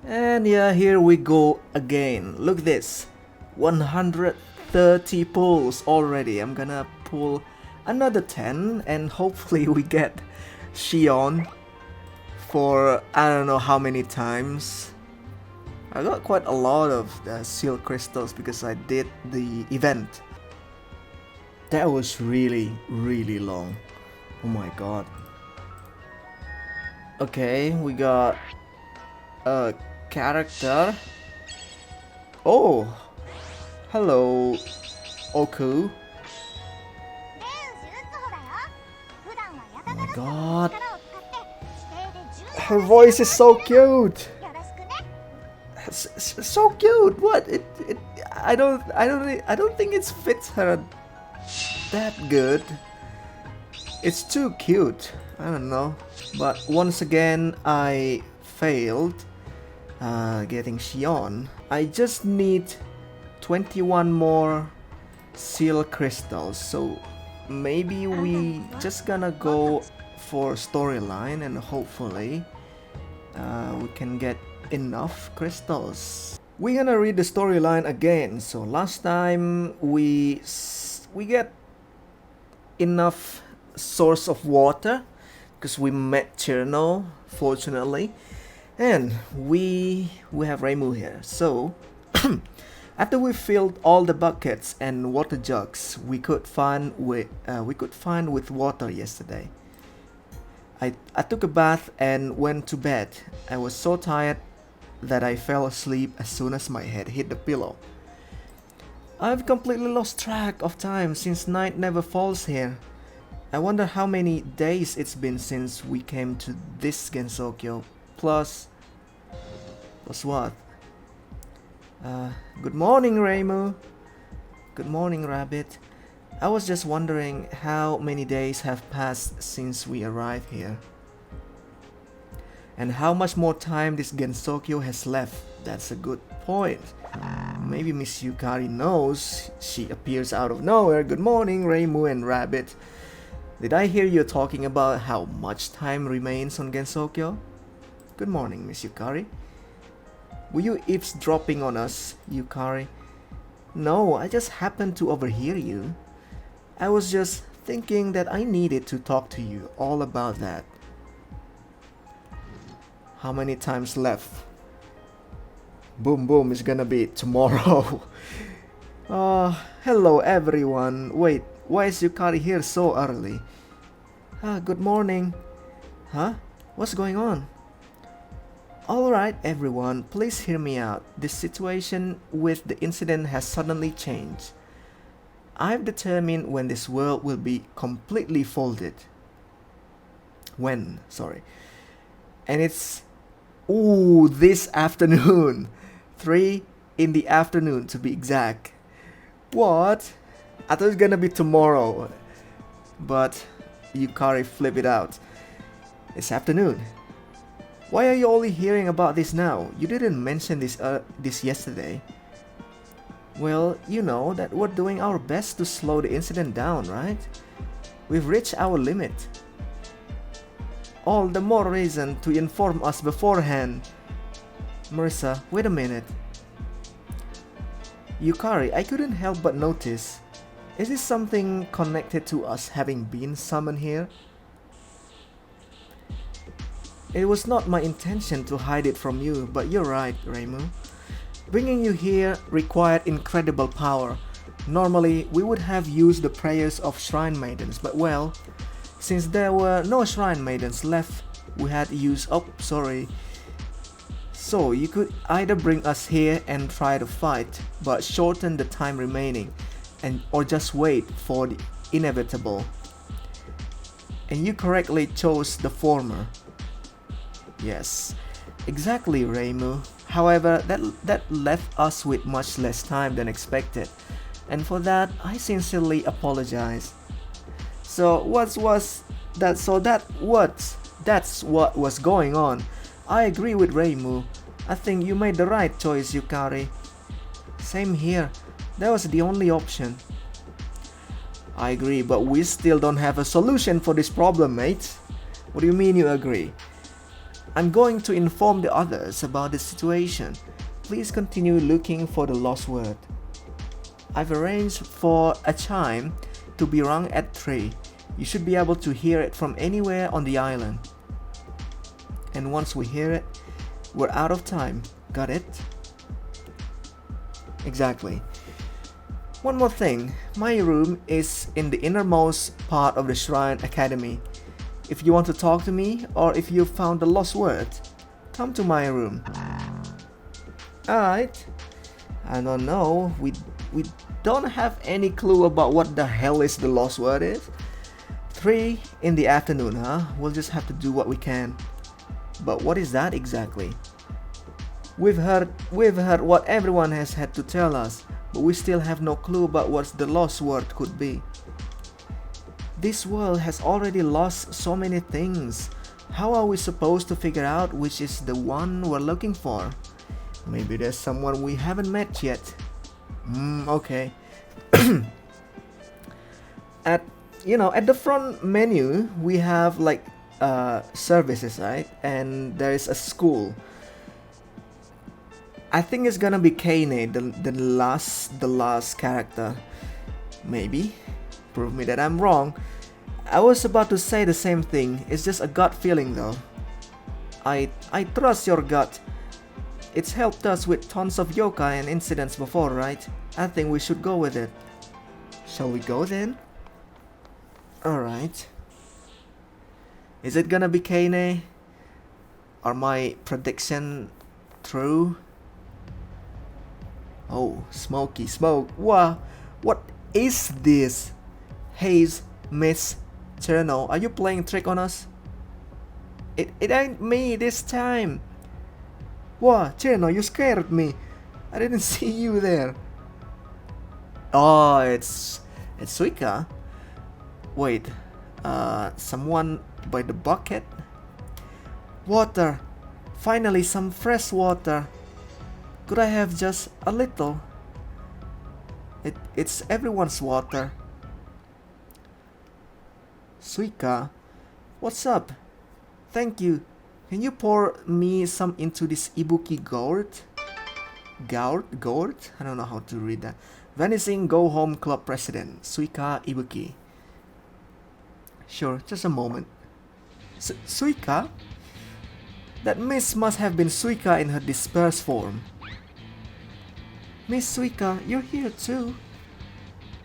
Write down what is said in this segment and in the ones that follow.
And yeah, here we go again. Look this. 130 pulls already. I'm gonna pull another 10 and hopefully we get Shion for I don't know how many times. I got quite a lot of the seal crystals because I did the event. That was really long. Oh my god. Okay, we got a character. Oh, hello, Oku. Oh my god. Her voice is so cute. So cute. What? I don't think it fits her that good. It's too cute. I don't know. But once again, I failed getting Shion. I just need 21 more seal crystals. So maybe we just gonna go for storyline and hopefully we can get enough crystals. We're gonna read the storyline again. So last time we get enough source of water because we met Cherno, fortunately, and we have Reimu here. So after we filled all the buckets and water jugs we could find with water yesterday, I took a bath and went to bed. I was so tired that I fell asleep as soon as my head hit the pillow. I've completely lost track of time since night never falls here. I wonder how many days it's been since we came to this Gensokyo. Plus what? Good morning, Reimu. Good morning, Rabbit. I was just wondering how many days have passed since we arrived here. And how much more time this Gensokyo has left. That's a good point. Maybe Miss Yukari knows. She appears out of nowhere. Good morning, Reimu and Rabbit. Did I hear you talking about how much time remains on Gensokyo? Good morning, Miss Yukari. Were you eavesdropping on us, Yukari? No, I just happened to overhear you. I was just thinking that I needed to talk to you all about that. How many times left? Boom boom is gonna be tomorrow. Hello everyone. Wait, why is Yukari here so early? Good morning. Huh? What's going on? Alright everyone, please hear me out. The situation with the incident has suddenly changed. I've determined when this world will be completely folded. When? Sorry. And it's this afternoon. 3 in the afternoon to be exact. What? I thought it was gonna be tomorrow. But Yukari flipped it out. It's afternoon. Why are you only hearing about this now? You didn't mention this yesterday. Well, you know that we're doing our best to slow the incident down, right? We've reached our limit. All the more reason to inform us beforehand. Marissa, wait a minute. Yukari, I couldn't help but notice. Is this something connected to us having been summoned here? It was not my intention to hide it from you, but you're right, Reimu. Bringing you here required incredible power. Normally, we would have used the prayers of shrine maidens, but well, since there were no shrine maidens left, we had used So you could either bring us here and try to fight, but shorten the time remaining, or just wait for the inevitable. And you correctly chose the former. Yes, exactly, Reimu. However, that left us with much less time than expected, and for that I sincerely apologize. That's what was going on. I agree with Reimu. I think you made the right choice, Yukari. Same here. That was the only option. I agree, but we still don't have a solution for this problem, mate. What do you mean you agree? I'm going to inform the others about the situation. Please continue looking for the lost word. I've arranged for a chime to be rung at 3. You should be able to hear it from anywhere on the island. And once we hear it, we're out of time. Got it? Exactly. One more thing. My room is in the innermost part of the Shrine Academy. If you want to talk to me, or if you found the lost word, come to my room. Alright. I don't know. We don't have any clue about what the hell is the lost word is. 3 in the afternoon, huh? We'll just have to do what we can. But what is that exactly? We've heard what everyone has had to tell us, but we still have no clue about what the lost word could be. This world has already lost so many things. How are we supposed to figure out which is the one we're looking for? Maybe there's someone we haven't met yet. Okay. At the front menu, we have like services, right? And there is a school. I think it's gonna be Kane, the last character. Maybe. Prove me that I'm wrong. I was about to say the same thing. It's just a gut feeling though. I trust your gut. It's helped us with tons of yokai and incidents before, right? I think we should go with it. Shall we go then? Alright. Is it gonna be Kane? Are my prediction true? Oh, smoky smoke. Wow, what is this? Haze, Miss Cherno, are you playing trick on us? It ain't me this time. Wow, Cherno, you scared me. I didn't see you there. Oh, it's Suika. Wait, someone by the bucket? Water. Finally, some fresh water. Could I have just a little? It's everyone's water. Suika, what's up? Thank you. Can you pour me some into this Ibuki gourd? Gourd? I don't know how to read that. Vanishing Go Home Club President, Suika Ibuki. Sure, just a moment. Suika? That miss must have been Suika in her dispersed form. Miss Suika, you're here too.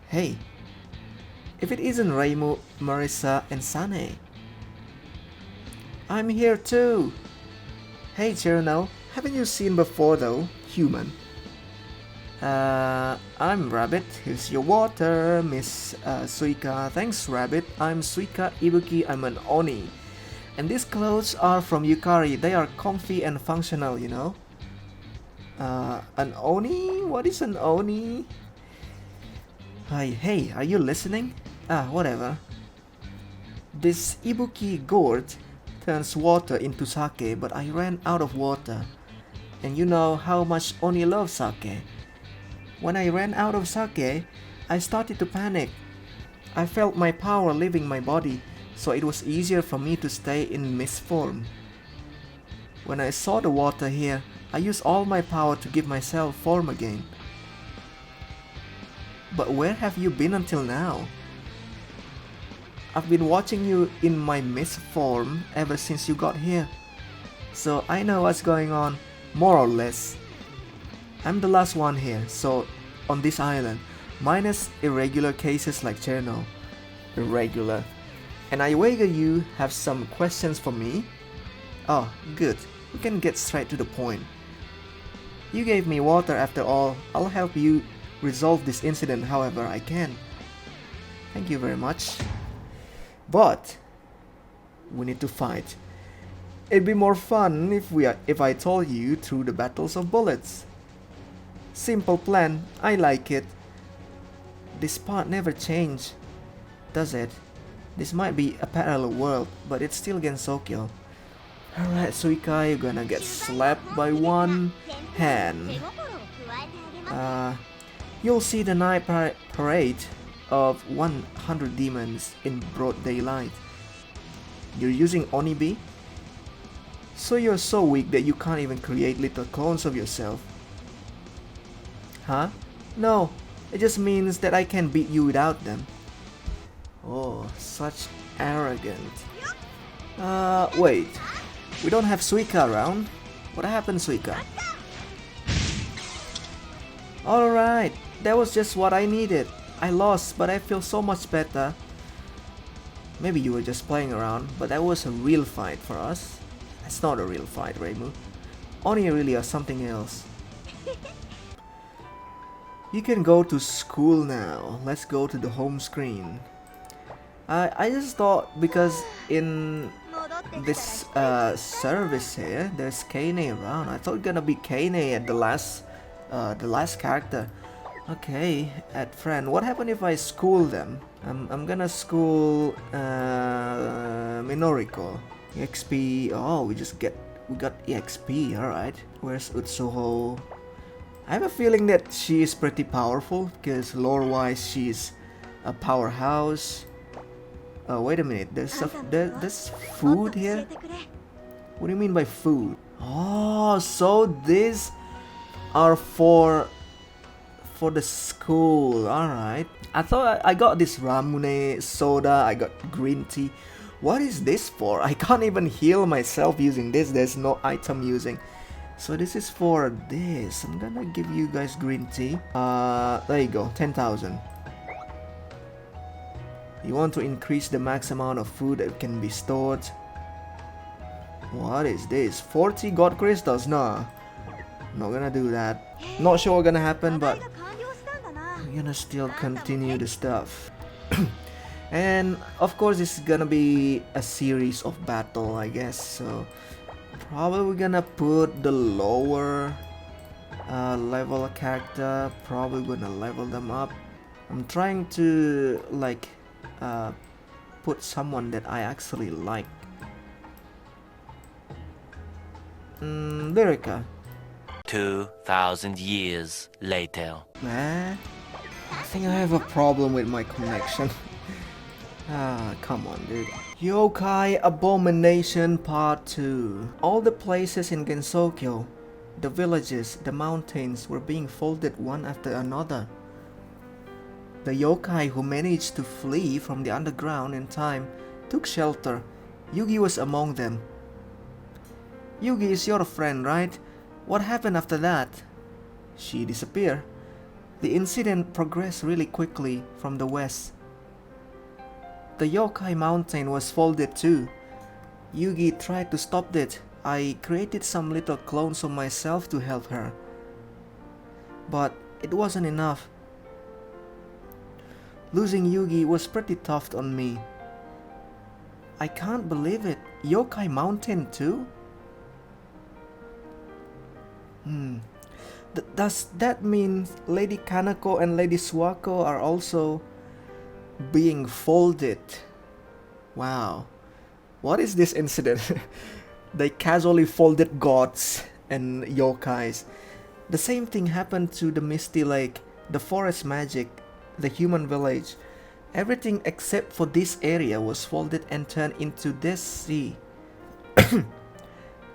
Hey, if it isn't Reimu, Marisa, and Sane. I'm here too. Hey Cherno, haven't you seen before though, human? I'm Rabbit. Here's your water, Miss Suika. Thanks, Rabbit. I'm Suika Ibuki. I'm an Oni. And these clothes are from Yukari. They are comfy and functional, you know. An Oni? What is an Oni? Hey, are you listening? Whatever. This Ibuki gourd turns water into sake, but I ran out of water. And you know how much Oni loves sake. When I ran out of sake, I started to panic. I felt my power leaving my body, so it was easier for me to stay in mist form. When I saw the water here, I used all my power to give myself form again. But where have you been until now? I've been watching you in my mist form ever since you got here. So I know what's going on, more or less. I'm the last one here, so on this island, minus irregular cases like Cherno. Irregular. And I wager you have some questions for me? Oh, good. We can get straight to the point. You gave me water after all. I'll help you resolve this incident however I can. Thank you very much. But we need to fight. It'd be more fun if I told you through the battles of bullets. Simple plan, I like it. This part never changed, does it? This might be a parallel world, but it's still Gensokyo. Alright, Suika, you're gonna get slapped by one hand. You'll see the night parade of 100 demons in broad daylight. You're using Onibi? So you're so weak that you can't even create little clones of yourself? Huh? No, it just means that I can beat you without them. Oh, such arrogant. Wait. We don't have Suika around? What happened, Suika? Alright, that was just what I needed. I lost, but I feel so much better. Maybe you were just playing around, but that was a real fight for us. That's not a real fight, Reimu. Only really or something else. You can go to school now. Let's go to the home screen. I just thought because in this service here, there's Kane around. I thought gonna be Kane at the last character. Okay, add friend. What happened if I school them? I'm gonna school Minoriko. EXP. Oh, we got EXP. All right. Where's Utsuho? I have a feeling that she is pretty powerful because lore-wise she's a powerhouse. Oh, wait a minute. There's food here. What do you mean by food? Oh, so these are for the school. All right. I thought I got this ramune soda. I got green tea. What is this for? I can't even heal myself using this. There's no item using. So this is for this. I'm gonna give you guys green tea. There you go. 10,000. You want to increase the max amount of food that can be stored. What is this? 40 God crystals? Nah. Not gonna do that. Not sure what's gonna happen, but I'm gonna still continue the stuff. And of course it's gonna be a series of battle, I guess. So probably we're gonna put the lower level character. Probably gonna level them up. I'm trying to like put someone that I actually like. Lyrica. 2,000 years later. I think I have a problem with my connection. Come on, dude. Yokai Abomination Part 2. All the places in Gensokyo, the villages, the mountains were being folded one after another. The yokai who managed to flee from the underground in time took shelter. Yugi was among them. Yugi is your friend, right? What happened after that? She disappeared. The incident progressed really quickly from the west. The yokai mountain was folded too. Yugi tried to stop it. I created some little clones of myself to help her. But it wasn't enough. Losing Yugi was pretty tough on me. I can't believe it. Yokai Mountain too? Does that mean Lady Kanako and Lady Suako are also being folded? Wow. What is this incident? They casually folded gods and yokais. The same thing happened to the Misty Lake, the forest magic, the human village. Everything except for this area was folded and turned into this sea.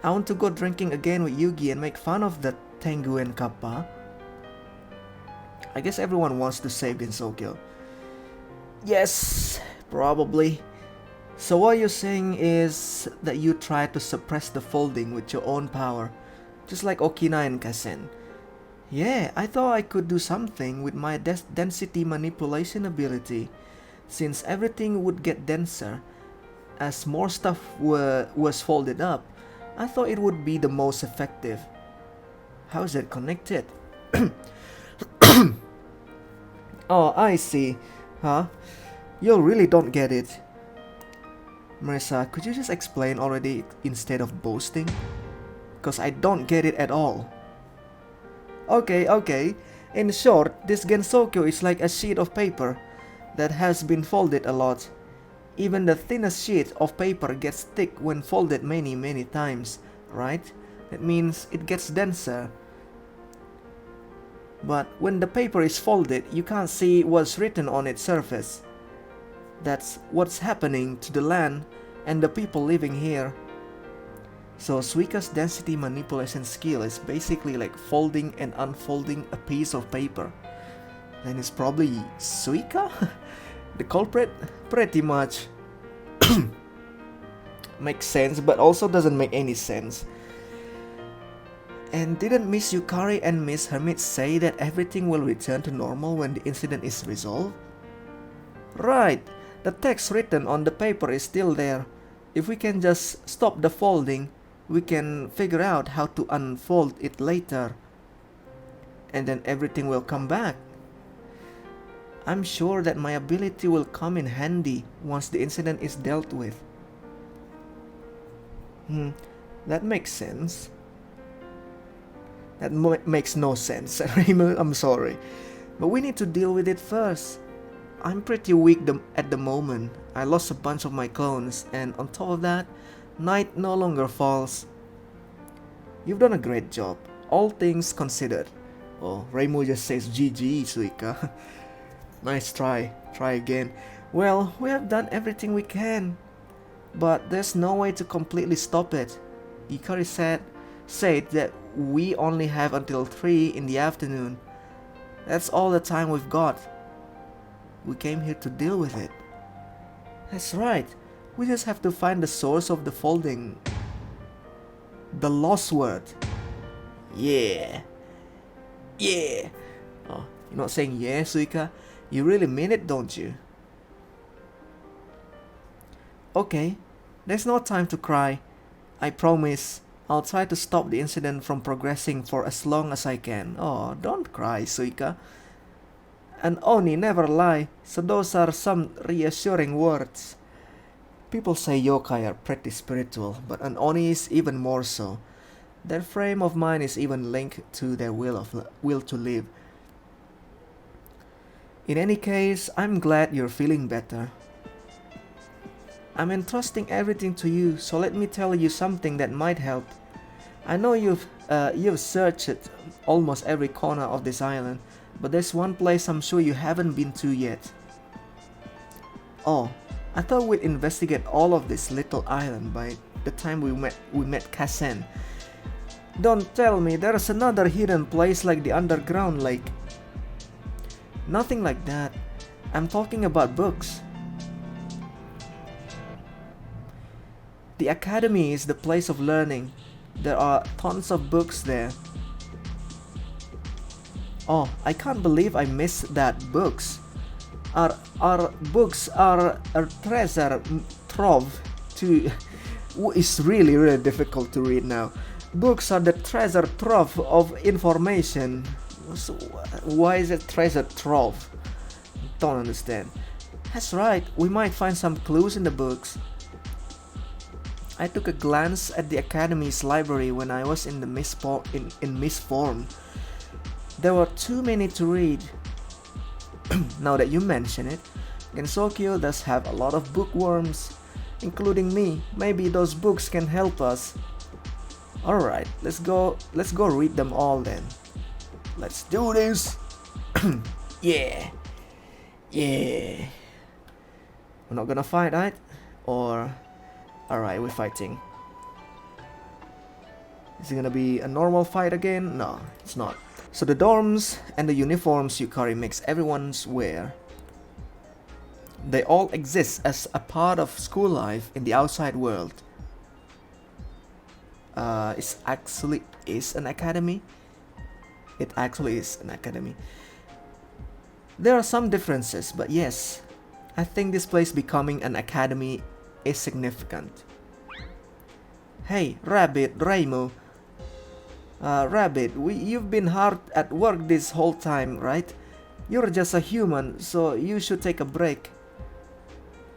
I want to go drinking again with Yugi and make fun of the Tengu and Kappa. I guess everyone wants to save Gensokyo. Yes, probably. So what you're saying is that you try to suppress the folding with your own power, just like Okina and Kasen. Yeah, I thought I could do something with my density manipulation ability, since everything would get denser as more stuff was folded up. I thought it would be the most effective. How is it connected? Oh, I see. Huh? You really don't get it. Marissa, could you just explain already instead of boasting? Because I don't get it at all. Okay. In short, this Gensokyo is like a sheet of paper that has been folded a lot. Even the thinnest sheet of paper gets thick when folded many times, right? That means it gets denser. But when the paper is folded, you can't see what's written on its surface. That's what's happening to the land and the people living here. So Suika's density manipulation skill is basically like folding and unfolding a piece of paper. Then it's probably Suika? The culprit? Pretty much. Makes sense, but also doesn't make any sense. And didn't Miss Yukari and Miss Hermit say that everything will return to normal when the incident is resolved? Right, the text written on the paper is still there. If we can just stop the folding, we can figure out how to unfold it later. And then everything will come back. I'm sure that my ability will come in handy once the incident is dealt with. That makes sense. That makes no sense, Raymond, I'm sorry. But we need to deal with it first. I'm pretty weak at the moment. I lost a bunch of my clones, and on top of that, night no longer falls. You've done a great job, all things considered. Oh, Reimu just says GG, Suika. Nice try. Try again. Well, we have done everything we can, but there's no way to completely stop it. Yukari said that we only have until 3 in the afternoon. That's all the time we've got. We came here to deal with it. That's right. We just have to find the source of the folding. The Lost Word. Yeah. Yeah. Oh, you're not saying yeah, Suika? You really mean it, don't you? Okay. There's no time to cry. I promise. I'll try to stop the incident from progressing for as long as I can. Oh, don't cry, Suika. An Oni never lie, so those are some reassuring words. People say yokai are pretty spiritual, but an Oni is even more so. Their frame of mind is even linked to their will to live. In any case, I'm glad you're feeling better. I'm entrusting everything to you, so let me tell you something that might help. I know you've searched almost every corner of this island, but there's one place I'm sure you haven't been to yet. Oh, I thought we'd investigate all of this little island by the time we met Kasen. Don't tell me there's another hidden place like the underground lake. Nothing like that. I'm talking about books. The academy is the place of learning. There are tons of books there. Oh, I can't believe I missed that. Books. Our books are a treasure trove to... It's really difficult to read now. Books are the treasure trove of information. So why is it treasure trove? Don't understand. That's right, we might find some clues in the books. I took a glance at the academy's library when I was in Miss Form. There were too many to read. Now that you mention it, Gensokyo does have a lot of bookworms, including me. Maybe those books can help us. Alright, let's go read them all then. Let's do this. Yeah. Yeah. We're not gonna fight, right? Or... Alright, we're fighting. Is it gonna be a normal fight again? No, it's not. So the dorms and the uniforms Yukari makes everyone's wear, they all exist as a part of school life in the outside world. It actually is an academy. It actually is an academy. There are some differences, but yes, I think this place becoming an academy is significant. Hey, Rabbit, Reimu. Rabbit, you've been hard at work this whole time, right? You're just a human, so you should take a break.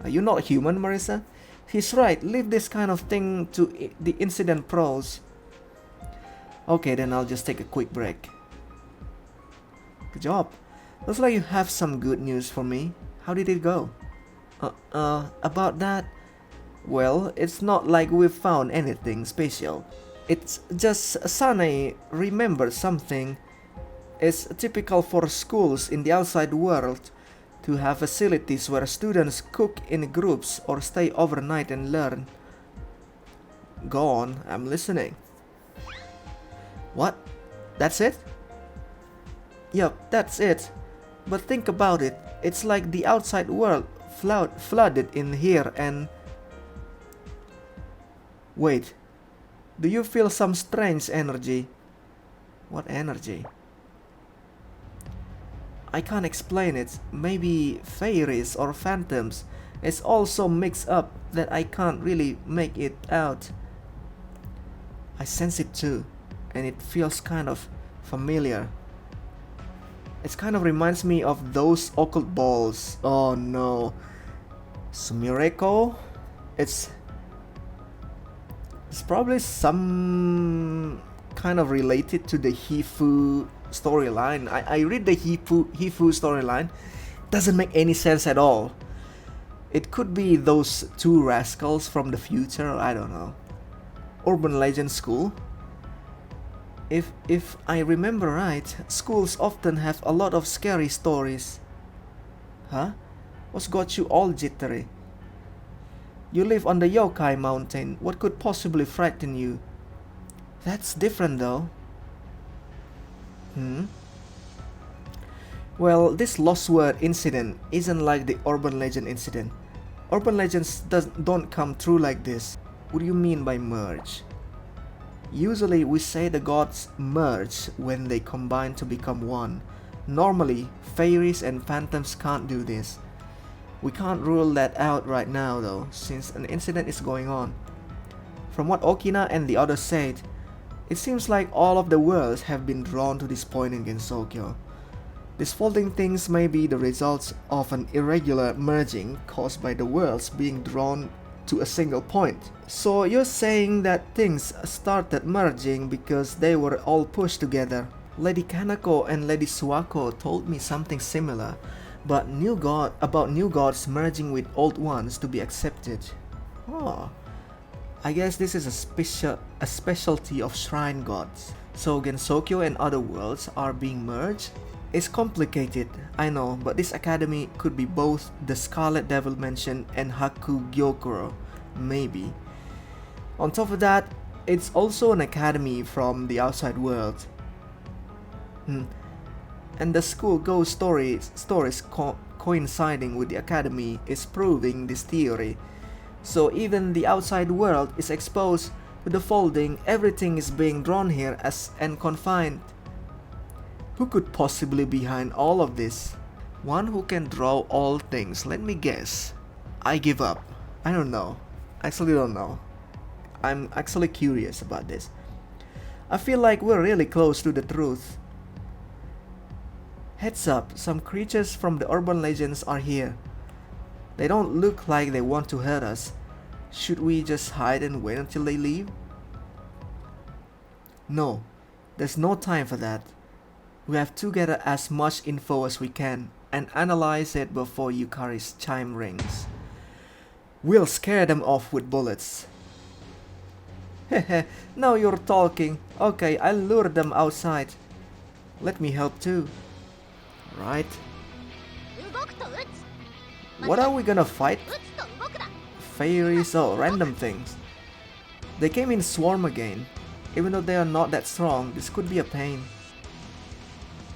Are you not human, Marissa? He's right, leave this kind of thing to the incident pros. Okay, then I'll just take a quick break. Good job. Looks like you have some good news for me. How did it go? About that? Well, it's not like we've found anything special. It's just Sanae remembered something. It's typical for schools in the outside world to have facilities where students cook in groups or stay overnight and learn. Go on, I'm listening. What? That's it? Yup, that's it. But think about it. It's like the outside world flooded in here and... Wait. Do you feel some strange energy? What energy? I can't explain it. Maybe fairies or phantoms. It's all so mixed up that I can't really make it out. I sense it too, and it feels kind of familiar. It kind of reminds me of those occult balls. Oh no. Sumireko? It's probably some kind of related to the Hifu storyline. I read the Hifu storyline. Doesn't make any sense at all. It could be those two rascals from the future, I don't know. Urban Legend School. If I remember right, schools often have a lot of scary stories. Huh? What's got you all jittery? You live on the Yokai Mountain. What could possibly frighten you? That's different though. Well, this Lost Word incident isn't like the Urban Legend incident. Urban Legends don't come true like this. What do you mean by merge? Usually we say the gods merge when they combine to become one. Normally, fairies and phantoms can't do this. We can't rule that out right now though, since an incident is going on. From what Okina and the others said, it seems like all of the worlds have been drawn to this point in Gensokyo. These folding things may be the results of an irregular merging caused by the worlds being drawn to a single point. So you're saying that things started merging because they were all pushed together. Lady Kanako and Lady Suako told me something similar, but about new gods merging with old ones to be accepted. Oh, I guess this is a specialty of shrine gods. So Gensokyo and other worlds are being merged? It's complicated, I know, but this academy could be both the Scarlet Devil Mansion and Haku Gyokuro, maybe. On top of that, it's also an academy from the outside world. And the school ghost stories coinciding with the academy is proving this theory. So even the outside world is exposed to the folding, everything is being drawn here and confined. Who could possibly be behind all of this? One who can draw all things, let me guess. I give up. I don't know. Actually don't know. I'm actually curious about this. I feel like we're really close to the truth. Heads up, some creatures from the urban legends are here. They don't look like they want to hurt us. Should we just hide and wait until they leave? No, there's no time for that. We have to gather as much info as we can and analyze it before Yukari's chime rings. We'll scare them off with bullets. Hehe, now you're talking. Okay, I'll lure them outside. Let me help too. Right. What are we gonna fight? Fairies or random things. They came in swarm again. Even though they are not that strong, this could be a pain.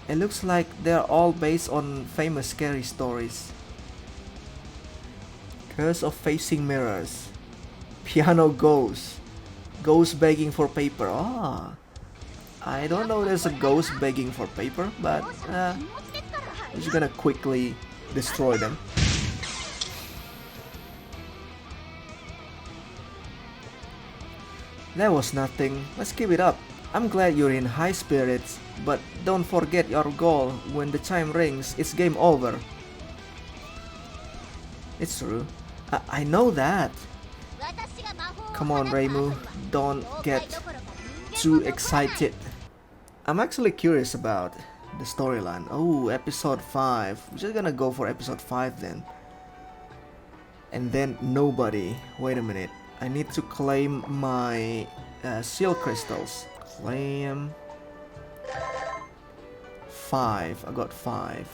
It looks like they're all based on famous scary stories. Curse of Facing Mirrors. Piano Ghost. Ghost begging for paper. Ah, I don't know there's a ghost begging for paper, but I'm just gonna quickly destroy them. That was nothing. Let's keep it up. I'm glad you're in high spirits, but don't forget your goal. When the chime rings, it's game over. It's true. I know that. Come on, Reimu. Don't get too excited. I'm actually curious about the storyline. Oh, episode 5. We're just gonna go for episode 5 then. And then nobody. Wait a minute. I need to claim my seal crystals. Claim 5. I got 5.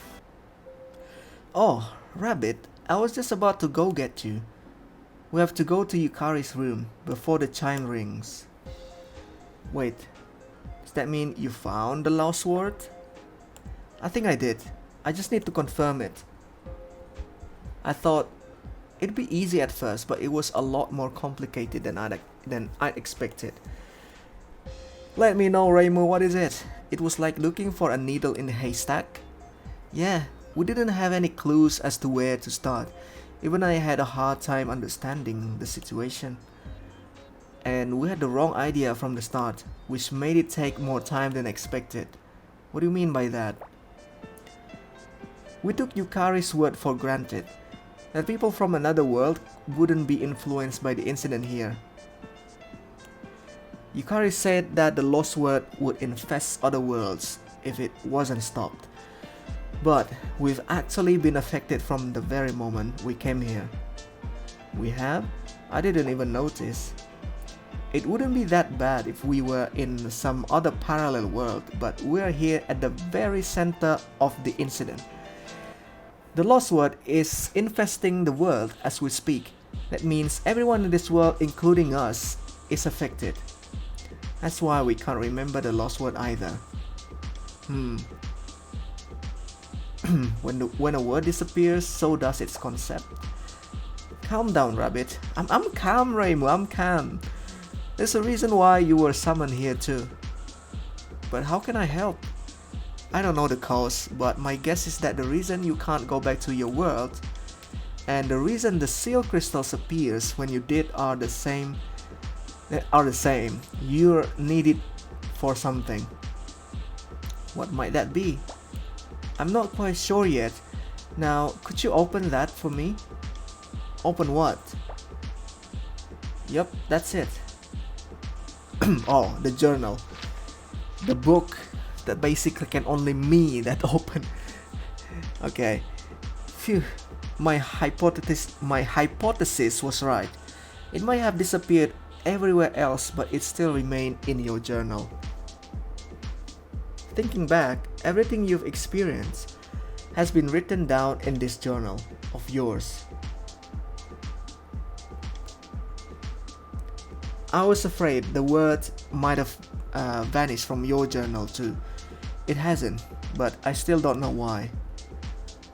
Oh, Rabbit, I was just about to go get you. We have to go to Yukari's room before the chime rings. Wait, does that mean you found the lost word? I think I did. I just need to confirm it. I thought it'd be easy at first, but it was a lot more complicated than I'd expected. Let me know, Reimu, what is it? It was like looking for a needle in a haystack. Yeah, we didn't have any clues as to where to start. Even I had a hard time understanding the situation. And we had the wrong idea from the start, which made it take more time than expected. What do you mean by that? We took Yukari's word for granted, that people from another world wouldn't be influenced by the incident here. Yukari said that the lost word would infest other worlds if it wasn't stopped. But we've actually been affected from the very moment we came here. We have? I didn't even notice. It wouldn't be that bad if we were in some other parallel world, but we're here at the very center of the incident. The lost word is infesting the world as we speak. That means everyone in this world, including us, is affected. That's why we can't remember the lost word either. When a word disappears, so does its concept. Calm down, Rabbit. I'm calm, Reimu, I'm calm. There's a reason why you were summoned here too. But how can I help? I don't know the cause, but my guess is that the reason you can't go back to your world and the reason the seal crystals appears when you did are the same. You're needed for something. What might that be? I'm not quite sure yet. Now, could you open that for me? Open what? Yup, that's it. Oh, the journal. The book that basically can only me that open. Okay. Phew. My hypothesis was right. It might have disappeared everywhere else, but it still remained in your journal. Thinking back, everything you've experienced has been written down in this journal of yours. I was afraid the word might have vanished from your journal too. It hasn't, but I still don't know why.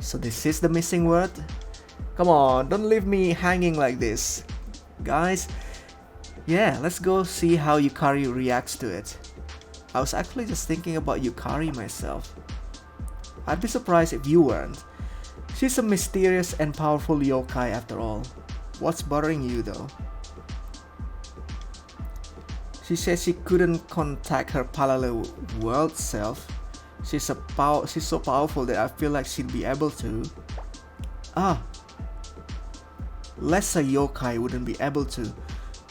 So this is the missing word? Come on, don't leave me hanging like this. Guys, yeah, let's go see how Yukari reacts to it. I was actually just thinking about Yukari myself. I'd be surprised if you weren't. She's a mysterious and powerful yokai after all. What's bothering you though? She says she couldn't contact her parallel world self. She's so powerful that I feel like she'd be able to. Lesser yokai wouldn't be able to,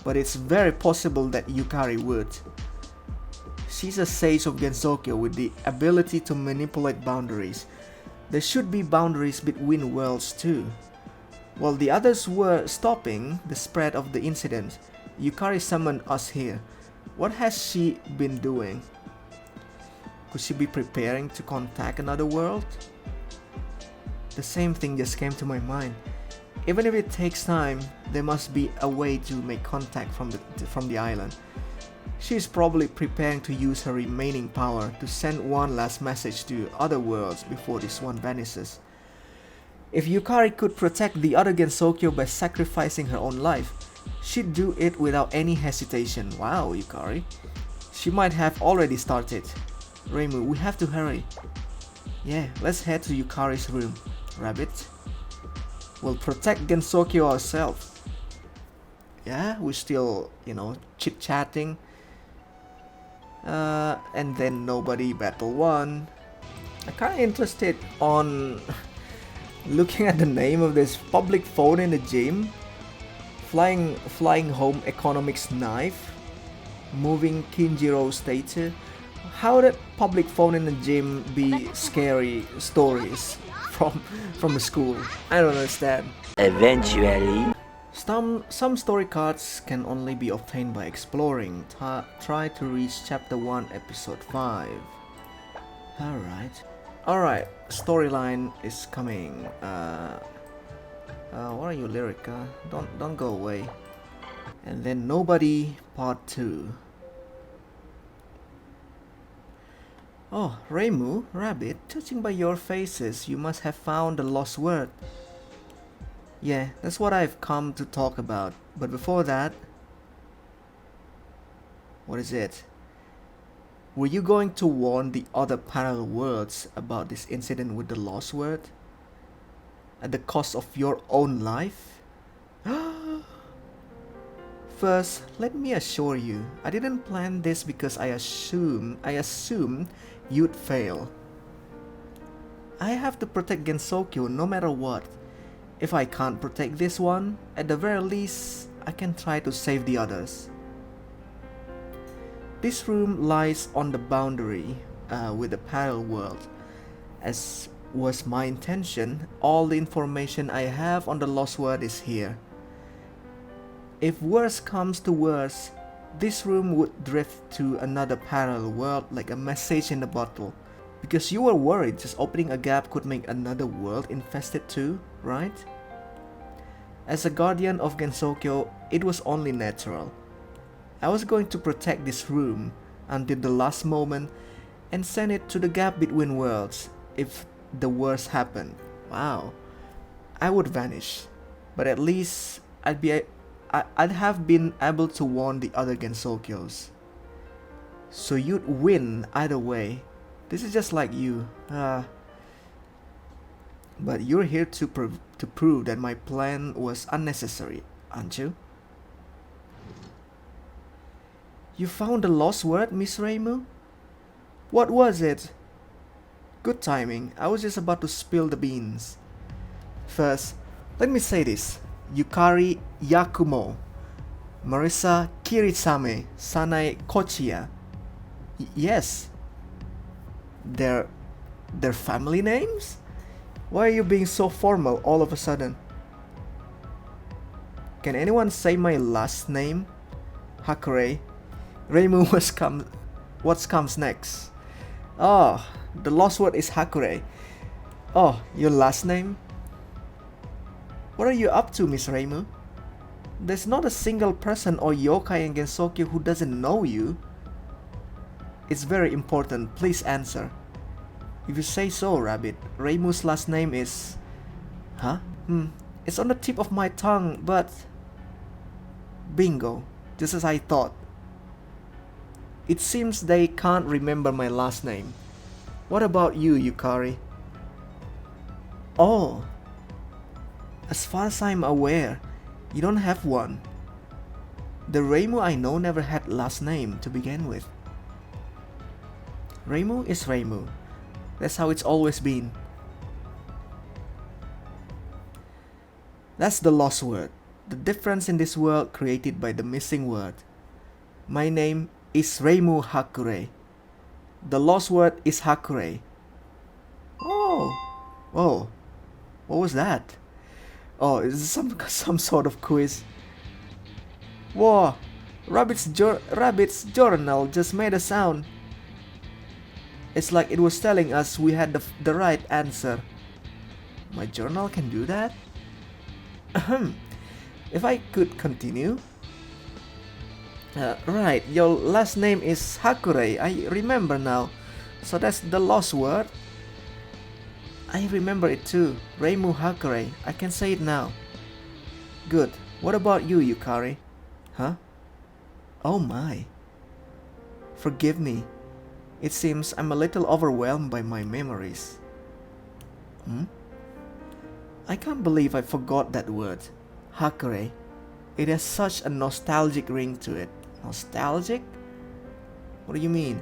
but it's very possible that Yukari would. She's a sage of Gensokyo with the ability to manipulate boundaries. There should be boundaries between worlds too. While the others were stopping the spread of the incident, Yukari summoned us here. What has she been doing? Could she be preparing to contact another world? The same thing just came to my mind. Even if it takes time, there must be a way to make contact from the island. She is probably preparing to use her remaining power to send one last message to other worlds before this one vanishes. If Yukari could protect the other Gensokyo by sacrificing her own life, she'd do it without any hesitation. Wow, Yukari. She might have already started. Reimu, we have to hurry. Yeah, let's head to Yukari's room. Rabbit. We'll protect Gensokyo ourselves. Yeah, we're still, chit-chatting. And then nobody battle won. I'm kinda interested on looking at the name of this public phone in the gym. Flying home economics knife. Moving Kinjiro statue. How did public phone in the gym be scary stories from the school? I don't understand. Eventually. Some story cards can only be obtained by exploring. Try to reach chapter 1 episode 5. Alright, storyline is coming. Where are you, Lyrica? Don't go away. And then Nobody Part 2. Oh, Reimu, Rabbit, judging by your faces, you must have found the lost word. Yeah, that's what I've come to talk about. But before that... What is it? Were you going to warn the other parallel worlds about this incident with the lost word? At the cost of your own life? First, let me assure you, I didn't plan this because I assumed you'd fail. I have to protect Gensokyo no matter what. If I can't protect this one, at the very least, I can try to save the others. This room lies on the boundary with the parallel world. As was my intention, all the information I have on the lost word is here. If worse comes to worse, this room would drift to another parallel world like a message in a bottle. Because you were worried just opening a gap could make another world infested too, right? As a guardian of Gensokyo, it was only natural. I was going to protect this room until the last moment and send it to the gap between worlds if the worst happened. Wow. I would vanish, but at least I'd have been able to warn the other Gensokyos. So you'd win either way. This is just like you. But you're here to prove that my plan was unnecessary, aren't you? You found the lost word, Miss Reimu? What was it? Good timing. I was just about to spill the beans. First, let me say this. Yukari Yakumo, Marisa Kirisame, Sanae Kochiya. Yes. Their family names? Why are you being so formal all of a sudden? Can anyone say my last name? Hakure. Reimu, what comes next? Oh, the lost word is Hakure. Oh, your last name? What are you up to, Miss Reimu? There's not a single person or yokai in Gensokyo who doesn't know you. It's very important, please answer. If you say so, Rabbit, Reimu's last name is... Huh? It's on the tip of my tongue, but... Bingo, just as I thought. It seems they can't remember my last name. What about you, Yukari? Oh, as far as I'm aware, you don't have one. The Reimu I know never had last name to begin with. Reimu is Reimu. That's how it's always been. That's the lost word. The difference in this world created by the missing word. My name is Reimu Hakure. The lost word is Hakure. Oh. Whoa. What was that? Oh, is this some sort of quiz? Whoa. Rabbit's journal just made a sound. It's like it was telling us we had the right answer. My journal can do that? If I could continue. Right, your last name is Hakure, I remember now. So that's the lost word. I remember it too, Reimu Hakure, I can say it now. Good, what about you, Yukari? Huh? Oh my. Forgive me. It seems I'm a little overwhelmed by my memories. I can't believe I forgot that word. Hakure. It has such a nostalgic ring to it. Nostalgic? What do you mean?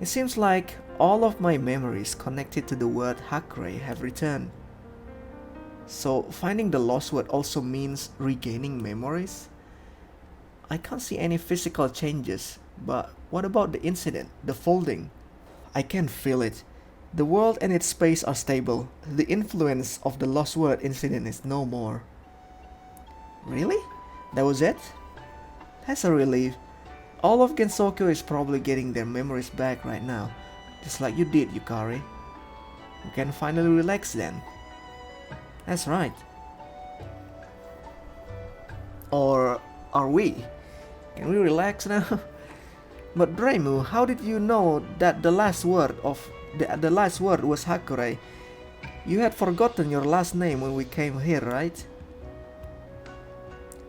It seems like all of my memories connected to the word Hakure have returned. So finding the lost word also means regaining memories? I can't see any physical changes, but what about the incident, the folding? I can feel it. The world and its space are stable. The influence of the lost word incident is no more. Really? That was it? That's a relief. All of Gensokyo is probably getting their memories back right now, just like you did, Yukari. You can finally relax then. That's right. Or are we? Can we relax now? But Reimu, how did you know that the last word was Hakure? You had forgotten your last name when we came here, right?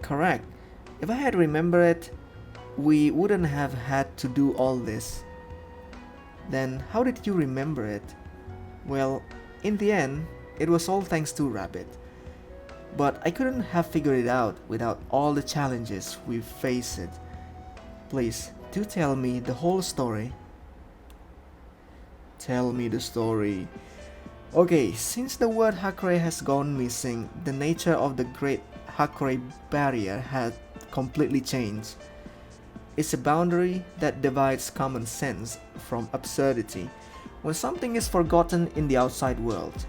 Correct. If I had remembered it, we wouldn't have had to do all this. Then how did you remember it? Well, in the end, it was all thanks to Rabbit. But I couldn't have figured it out without all the challenges we've faced. Please, do tell me the whole story. Tell me the story. Okay, since the word Hakure has gone missing, the nature of the Great Hakure Barrier had completely changed. It's a boundary that divides common sense from absurdity when something is forgotten in the outside world.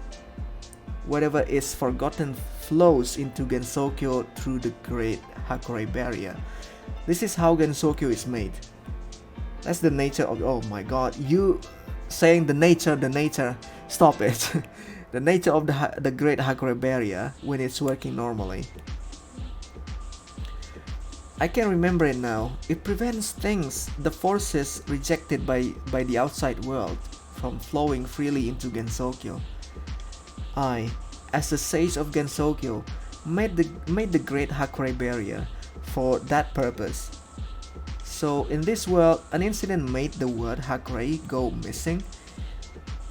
Whatever is forgotten flows into Gensokyo through the Great Hakure Barrier. This is how Gensokyo is made. That's the nature of... Oh my god, you saying the nature, stop it. The nature of the Great Hakure Barrier when it's working normally. I can remember it now. It prevents things, the forces rejected by the outside world, from flowing freely into Gensokyo. I, as the sage of Gensokyo, made the Great Hakure Barrier for that purpose. So in this world, an incident made the word Hakure go missing.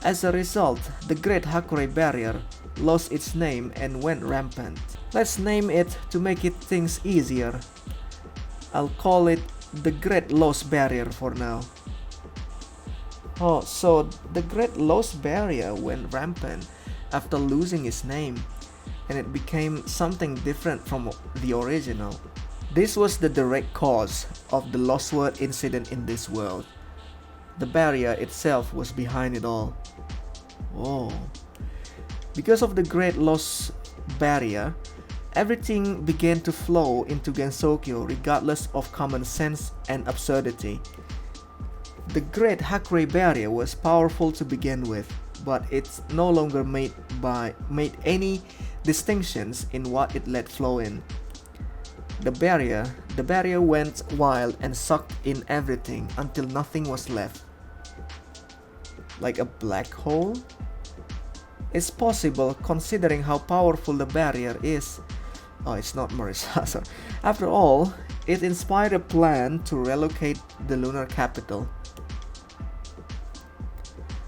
As a result, the Great Hakure Barrier lost its name and went rampant. Let's name it to make it things easier. I'll call it the Great Lost Barrier for now. Oh, so the Great Lost Barrier went rampant after losing its name, and it became something different from the original. This was the direct cause of the Lost Word incident in this world. The barrier itself was behind it all. Oh. Because of the Great Lost Barrier, everything began to flow into Gensokyo regardless of common sense and absurdity. The Great Hakure Barrier was powerful to begin with, but it's no longer made any distinctions in what it let flow in. The barrier went wild and sucked in everything until nothing was left. Like a black hole? It's possible considering how powerful the barrier is. Oh, it's not Marisa. After all, it inspired a plan to relocate the lunar capital.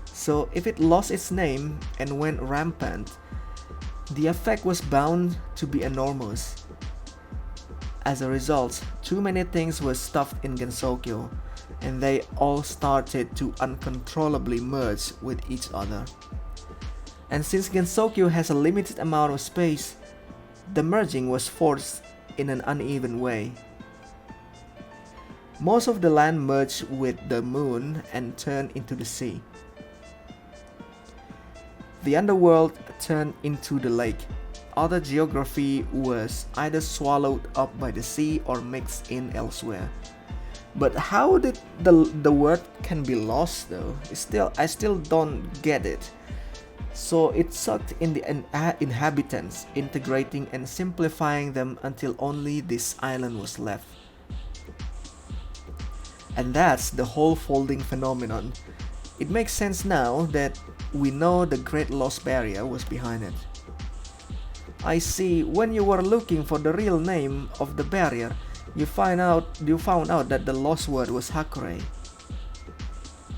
So if it lost its name and went rampant, the effect was bound to be enormous. As a result, too many things were stuffed in Gensokyo, and they all started to uncontrollably merge with each other. And since Gensokyo has a limited amount of space, the merging was forced in an uneven way. Most of the land merged with the moon and turned into the sea. The underworld turned into the lake. Other geography was either swallowed up by the sea or mixed in elsewhere. But how did the word can be lost though? I still don't get it. So it sucked in the inhabitants, integrating and simplifying them until only this island was left. And that's the whole folding phenomenon. It makes sense now that we know the Great Lost Barrier was behind it. I see, when you were looking for the real name of the barrier, you found out that the lost word was Hakure.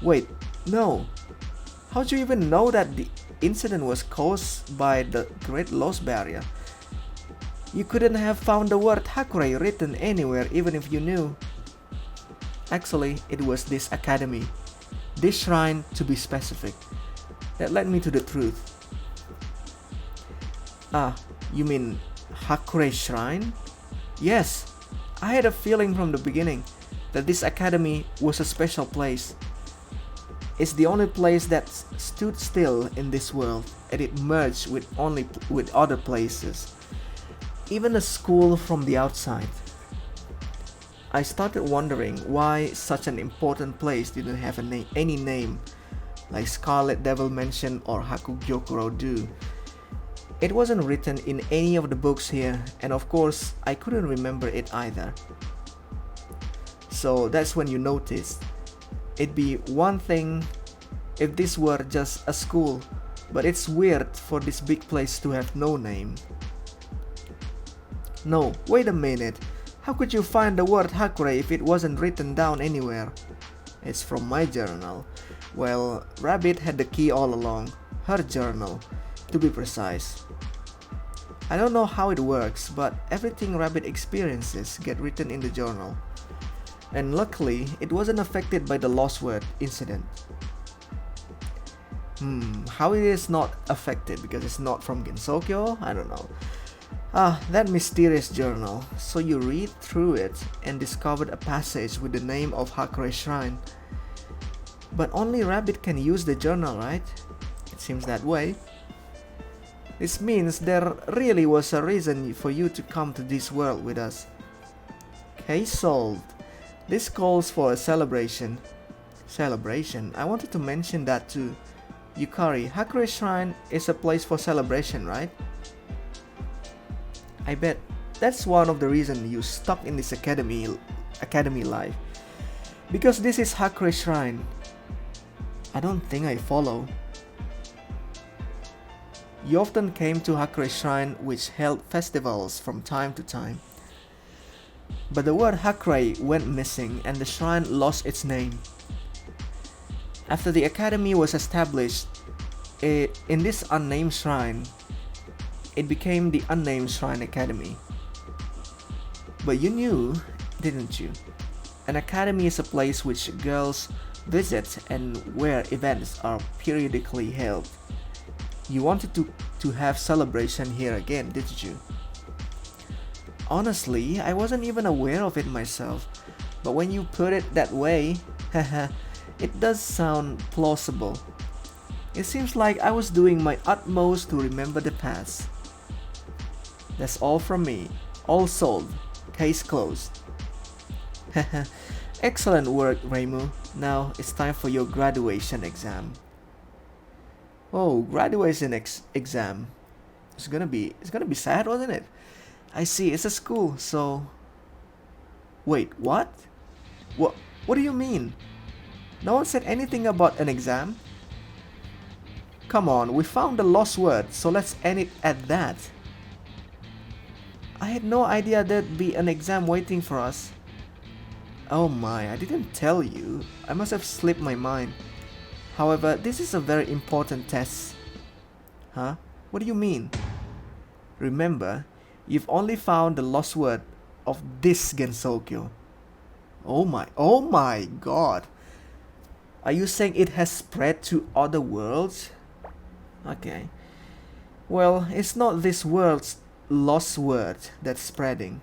Wait, no. How'd you even know that the incident was caused by the Great Lost Barrier? You couldn't have found the word Hakure written anywhere even if you knew. Actually, it was this academy, this shrine to be specific, that led me to the truth. Ah, you mean Hakure Shrine? Yes, I had a feeling from the beginning that this academy was a special place. It's the only place that stood still in this world, and it merged with other places, even a school from the outside. I started wondering why such an important place didn't have any name, like Scarlet Devil Mansion or Hakugyokuro do. It wasn't written in any of the books here, and of course, I couldn't remember it either. So that's when you notice. It'd be one thing if this were just a school, but it's weird for this big place to have no name. No, wait a minute. How could you find the word Hakure if it wasn't written down anywhere? It's from my journal. Well, Rabbit had the key all along. Her journal, to be precise. I don't know how it works, but everything Rabbit experiences get written in the journal. And luckily, it wasn't affected by the Lost Word incident. How it is not affected because it's not from Gensokyo? I don't know. That mysterious journal. So you read through it and discovered a passage with the name of Hakure Shrine. But only Rabbit can use the journal, right? It seems that way. This means there really was a reason for you to come to this world with us. Case solved. This calls for a celebration. Celebration? I wanted to mention that too. Yukari, Hakure Shrine is a place for celebration, right? I bet that's one of the reasons you stuck in this academy life. Because this is Hakure Shrine. I don't think I follow. You often came to Hakure Shrine, which held festivals from time to time. But the word Hakure went missing and the shrine lost its name. After the academy was established, in this unnamed shrine, it became the Unnamed Shrine Academy. But you knew, didn't you? An academy is a place which girls visit and where events are periodically held. You wanted to have celebration here again, didn't you? Honestly, I wasn't even aware of it myself, but when you put it that way, it does sound plausible. It seems like I was doing my utmost to remember the past. That's all from me. All solved. Case closed. Excellent work, Reimu. Now it's time for your graduation exam. Oh, graduation exam. It's gonna be sad, wasn't it? I see. It's a school, so. Wait, what? What do you mean? No one said anything about an exam. Come on, we found the lost word, so let's end it at that. I had no idea there'd be an exam waiting for us. Oh my, I didn't tell you. I must have slipped my mind. However, this is a very important test. Huh? What do you mean? Remember, you've only found the lost word of this Gensokyo. Oh my god. Are you saying it has spread to other worlds? Okay. Well, it's not this world's lost word that's spreading.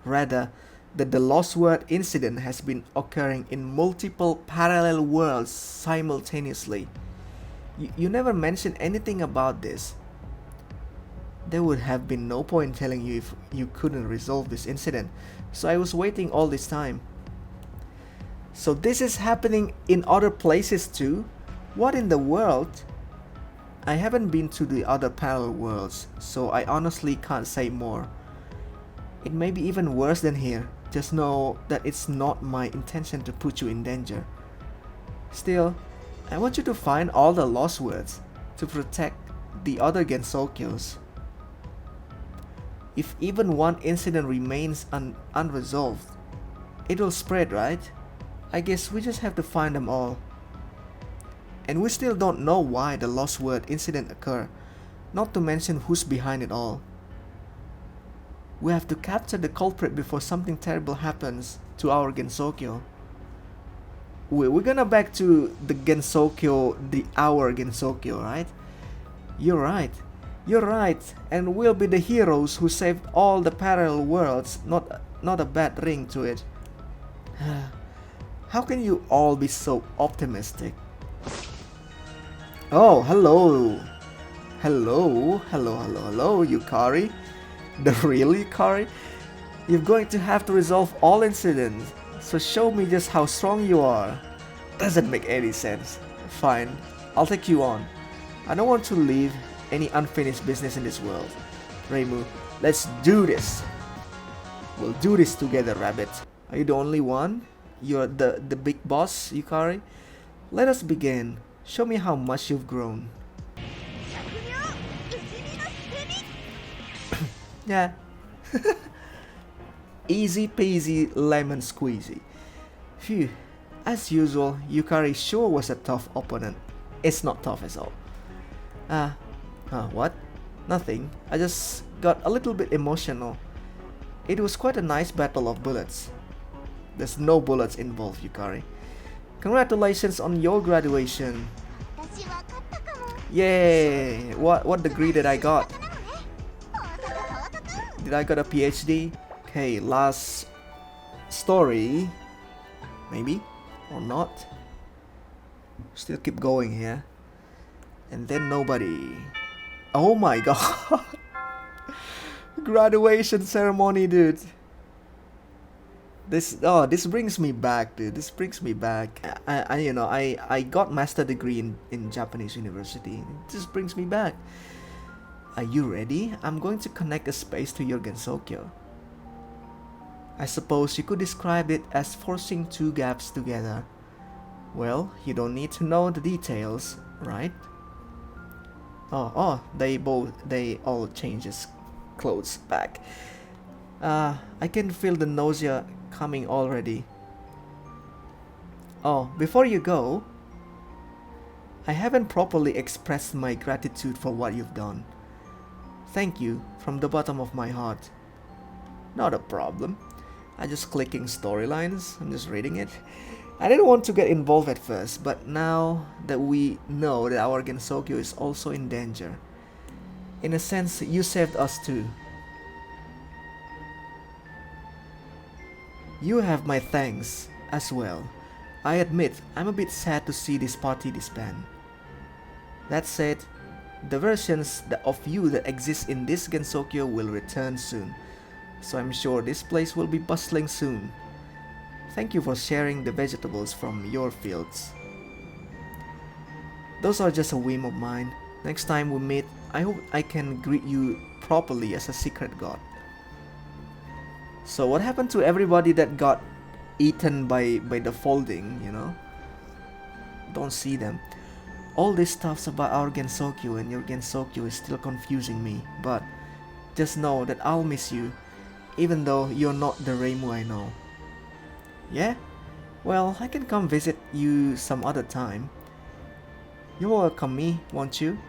Rather, that the lost word incident has been occurring in multiple parallel worlds simultaneously. You never mentioned anything about this. There would have been no point telling you if you couldn't resolve this incident, so I was waiting all this time. So this is happening in other places too? What in the world? I haven't been to the other parallel worlds, so I honestly can't say more. It may be even worse than here. Just know that it's not my intention to put you in danger. Still, I want you to find all the lost words to protect the other Gensokyos. If even one incident remains unresolved, it will spread, right? I guess we just have to find them all. And we still don't know why the lost word incident occurred, not to mention who's behind it all. We have to capture the culprit before something terrible happens to our Gensokyo. We're gonna back to the Gensokyo, our Gensokyo, right? You're right, and we'll be the heroes who saved all the parallel worlds, not a bad ring to it. How can you all be so optimistic? Oh, hello, Yukari. The real Yukari? You're going to have to resolve all incidents, so show me just how strong you are. Doesn't make any sense. Fine, I'll take you on. I don't want to leave any unfinished business in this world. Reimu, let's do this. We'll do this together, rabbit. Are you the only one? You're the big boss, Yukari? Let us begin. Show me how much you've grown. Yeah. Easy peasy lemon squeezy. Phew. As usual, Yukari sure was a tough opponent. It's not tough at all. What? Nothing. I just got a little bit emotional. It was quite a nice battle of bullets. There's no bullets involved, Yukari. Congratulations on your graduation. Yay! What degree did I got? Did I got a PhD? Okay, last story. Maybe? Or not? Still keep going here. And then nobody. Oh my god! Graduation ceremony, dude. This brings me back, dude. This brings me back. I got master degree in Japanese university. It just brings me back. Are you ready? I'm going to connect a space to your Gensokyo. I suppose you could describe it as forcing two gaps together. Well, you don't need to know the details, right? They all change his clothes back. I can feel the nausea coming already. Oh, before you go, I haven't properly expressed my gratitude for what you've done. Thank you from the bottom of my heart. Not a problem. I'm just clicking storylines. I'm just reading it. I didn't want to get involved at first, but now that we know that our Gensokyo is also in danger, in a sense, you saved us too. You have my thanks as well. I admit I'm a bit sad to see this party disband. That said, the versions of you that exist in this Gensokyo will return soon, so I'm sure this place will be bustling soon. Thank you for sharing the vegetables from your fields. Those are just a whim of mine. Next time we meet, I hope I can greet you properly as a secret god. So what happened to everybody that got eaten by the folding, you know? Don't see them. All this stuff's about our Gensokyo, and your Gensokyo is still confusing me, but just know that I'll miss you, even though you're not the Reimu I know. Yeah? Well, I can come visit you some other time. You'll welcome me, won't you?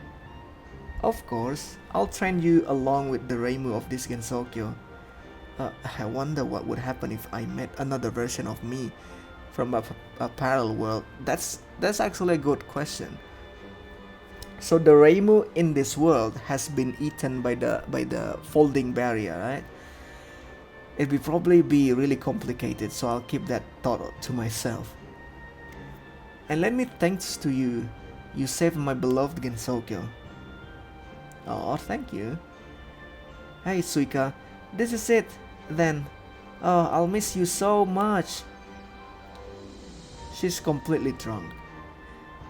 Of course, I'll train you along with the Reimu of this Gensokyo. I wonder what would happen if I met another version of me from a parallel world. That's actually a good question. So the Reimu in this world has been eaten by the folding barrier, right? It will probably be really complicated, so I'll keep that thought to myself. And let me thanks to you. You saved my beloved Gensokyo. Oh, thank you. Hey Suika, this is it, then. Oh, I'll miss you so much. She's completely drunk.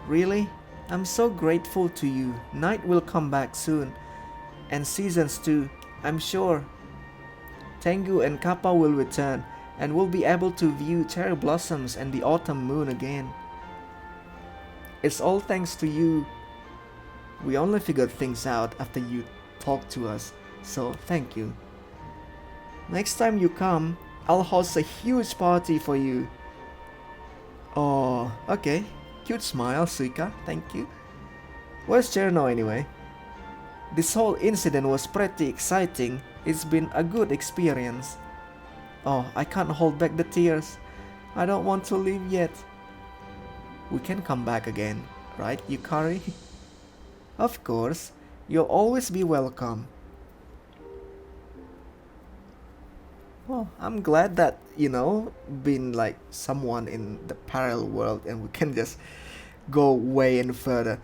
Really? I'm so grateful to you. Night will come back soon. And seasons too, I'm sure. Tengu and Kappa will return, and we'll be able to view cherry blossoms and the autumn moon again. It's all thanks to you. We only figured things out after you talked to us, so thank you. Next time you come, I'll host a huge party for you. Oh, okay. Cute smile, Suika, thank you. Where's Cherno anyway? This whole incident was pretty exciting. It's been a good experience. Oh, I can't hold back the tears. I don't want to leave yet. We can come back again, right, Yukari? Of course, you'll always be welcome. Well, I'm glad that, been like someone in the parallel world and we can just go way and further.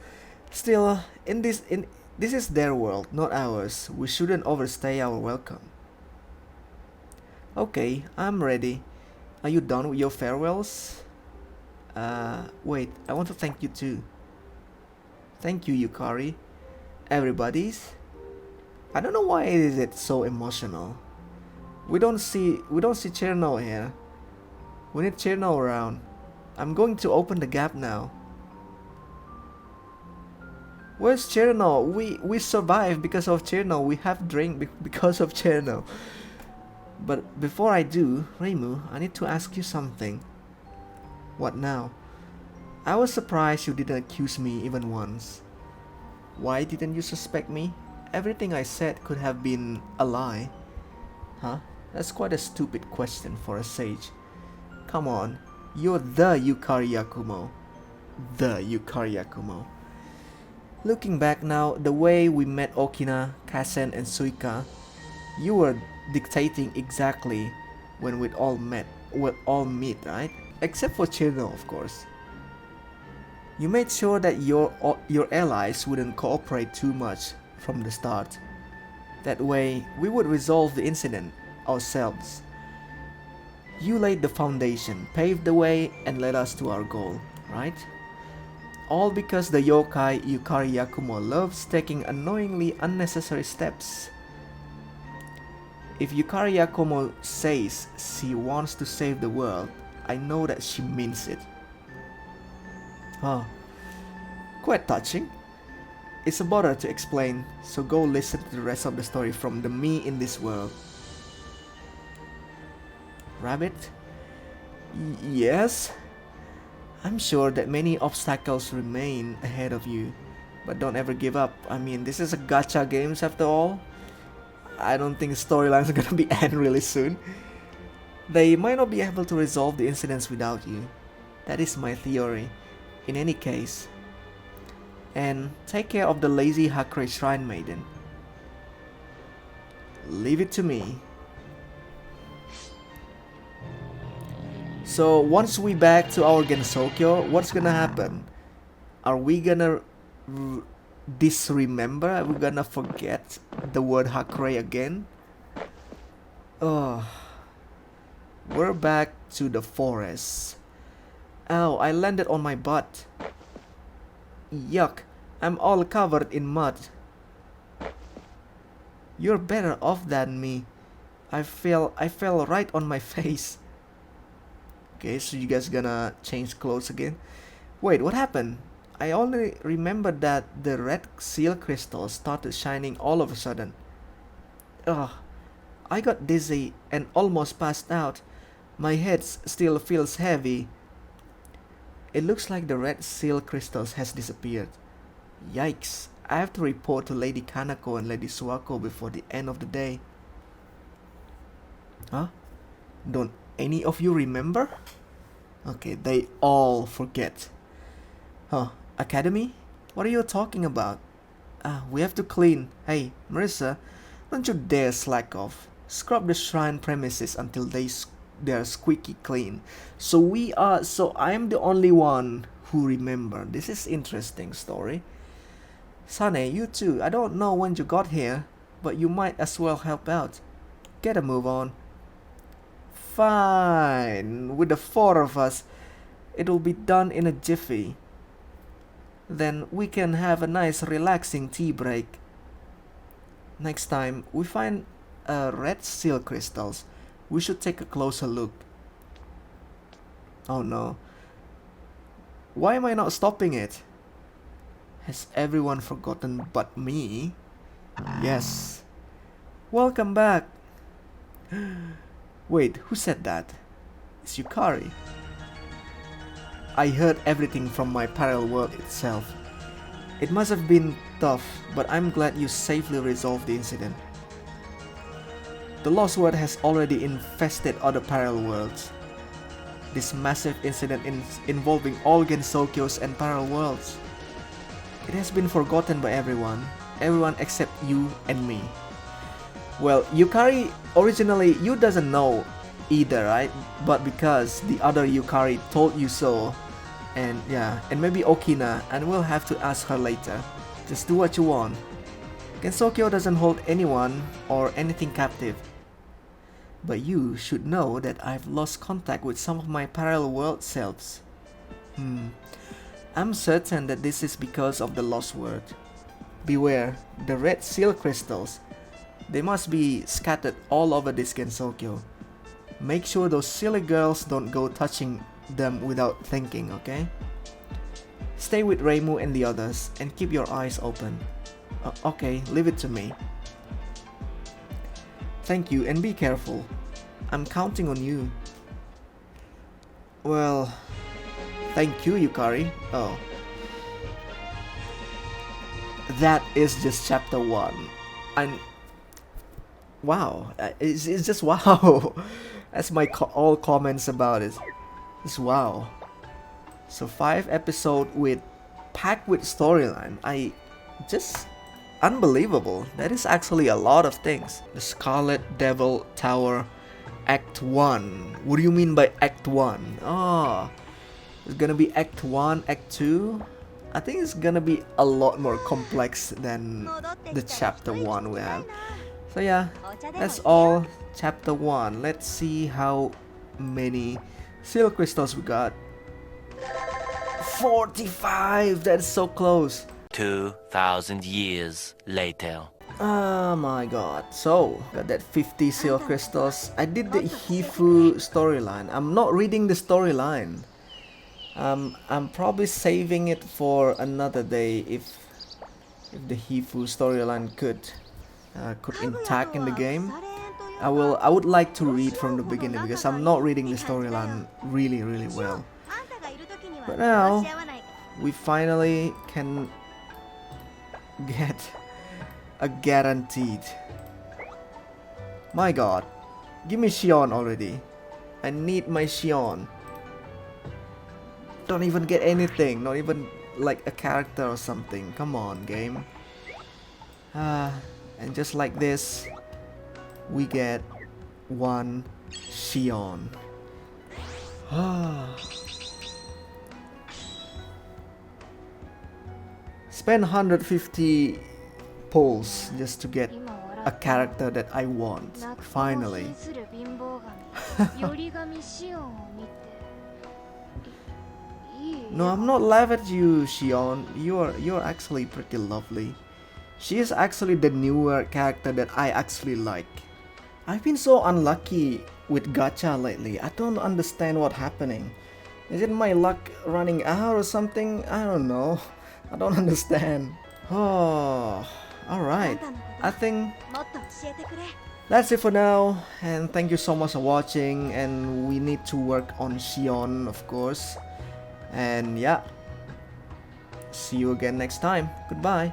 Still, this is their world, not ours. We shouldn't overstay our welcome. Okay, I'm ready. Are you done with your farewells? Wait, I want to thank you too. Thank you, Yukari. everybody's. I don't know why is it so emotional. We don't see Cherno here. We need Cherno around. I'm going to open the gap now. Where's Cherno? We survived because of Cherno. We have drink because of Cherno. But before I do, Reimu, I need to ask you something. What now? I was surprised you didn't accuse me even once. Why didn't you suspect me? Everything I said could have been a lie. Huh? That's quite a stupid question for a sage. Come on, you're the Yukari Yakumo. The Yukari Yakumo. Looking back now, the way we met Okina, Kasen and Suika, you were dictating exactly when we'd all meet, right? Except for Chirno, of course. You made sure that your allies wouldn't cooperate too much from the start. That way, we would resolve the incident ourselves. You laid the foundation, paved the way, and led us to our goal, right? All because the yokai Yukari Yakumo loves taking annoyingly unnecessary steps. If Yukari Yakumo says she wants to save the world, I know that she means it. Huh. Quite touching. It's a bother to explain, so go listen to the rest of the story from the me in this world. Rabbit? Yes? I'm sure that many obstacles remain ahead of you, but don't ever give up. I mean, this is a gacha games after all. I don't think storylines are gonna be end really soon. They might not be able to resolve the incidents without you. That is my theory. In any case. And take care of the lazy Hakure Shrine Maiden. Leave it to me. So once we back to our Gensokyo, what's gonna happen? Are we gonna disremember? Are we gonna forget the word Hakure again? Oh, we're back to the forest. Oh, I landed on my butt. Yuck, I'm all covered in mud. You're better off than me. I fell right on my face. Okay, so you guys gonna change clothes again? Wait, what happened? I only remembered that the red seal crystals started shining all of a sudden. Ugh, I got dizzy and almost passed out. My head still feels heavy. It looks like the red seal crystals has disappeared. Yikes, I have to report to Lady Kanako and Lady Suwako before the end of the day. Huh? Don't any of you remember? Okay, they all forget. Huh, Academy? What are you talking about? We have to clean. Hey, Marissa, don't you dare slack off. Scrub the shrine premises until they're squeaky clean. So I'm the only one who remember. This is interesting story. Sane, you too. I don't know when you got here, but you might as well help out. Get a move on. Fine. With the four of us, it'll be done in a jiffy. Then we can have a nice relaxing tea break. Next time we find red seal crystals, we should take a closer look. Oh no. Why am I not stopping it? Has everyone forgotten but me? Yes. Welcome back. Wait, who said that? It's Yukari. I heard everything from my parallel world itself. It must have been tough, but I'm glad you safely resolved the incident. The Lost Word has already infested other parallel worlds. This massive incident involving all Gensokyos and parallel worlds. It has been forgotten by everyone except you and me. Well, Yukari, originally you doesn't know either, right? But because the other Yukari told you so, and yeah, and maybe Okina, and we'll have to ask her later. Just do what you want. Gensokyo doesn't hold anyone or anything captive. But you should know that I've lost contact with some of my parallel world selves. I'm certain that this is because of the Lost Word. Beware, the red seal crystals. They must be scattered all over this Gensokyo. Make sure those silly girls don't go touching them without thinking, okay? Stay with Reimu and the others and keep your eyes open. Okay, leave it to me. Thank you and be careful. I'm counting on you. Well, thank you, Yukari. Oh. That is just chapter 1. Wow, it's just wow. That's my all comments about it. It's wow. So 5 episodes packed with storyline. Just unbelievable. That is actually a lot of things. The Scarlet Devil Tower Act 1. What do you mean by Act 1? Oh, it's gonna be Act 1, Act 2. I think it's gonna be a lot more complex than the chapter 1 we have. So yeah, that's all chapter 1. Let's see how many seal crystals we got. 45! That's so close. 2,000 years later. Oh my god. So, got that 50 seal crystals. I did the Hifu storyline. I'm not reading the storyline. I'm probably saving it for another day if the Hifu storyline could intact in the game. I would like to read from the beginning because I'm not reading the storyline really well. But now we finally can get a guaranteed. My god, give me Shion already. I need my Shion. Don't even get anything, not even like a character or something. Come on, game. And just like this, we get one Shion. Spend 150 pulls just to get a character that I want. Finally. No, I'm not laughing at you, Shion. You're actually pretty lovely. She is actually the newer character that I actually like. I've been so unlucky with gacha lately. I don't understand what's happening. Is it my luck running out or something? I don't know. I don't understand. Oh, alright. I think that's it for now. And thank you so much for watching. And we need to work on Shion, of course. And yeah, see you again next time. Goodbye.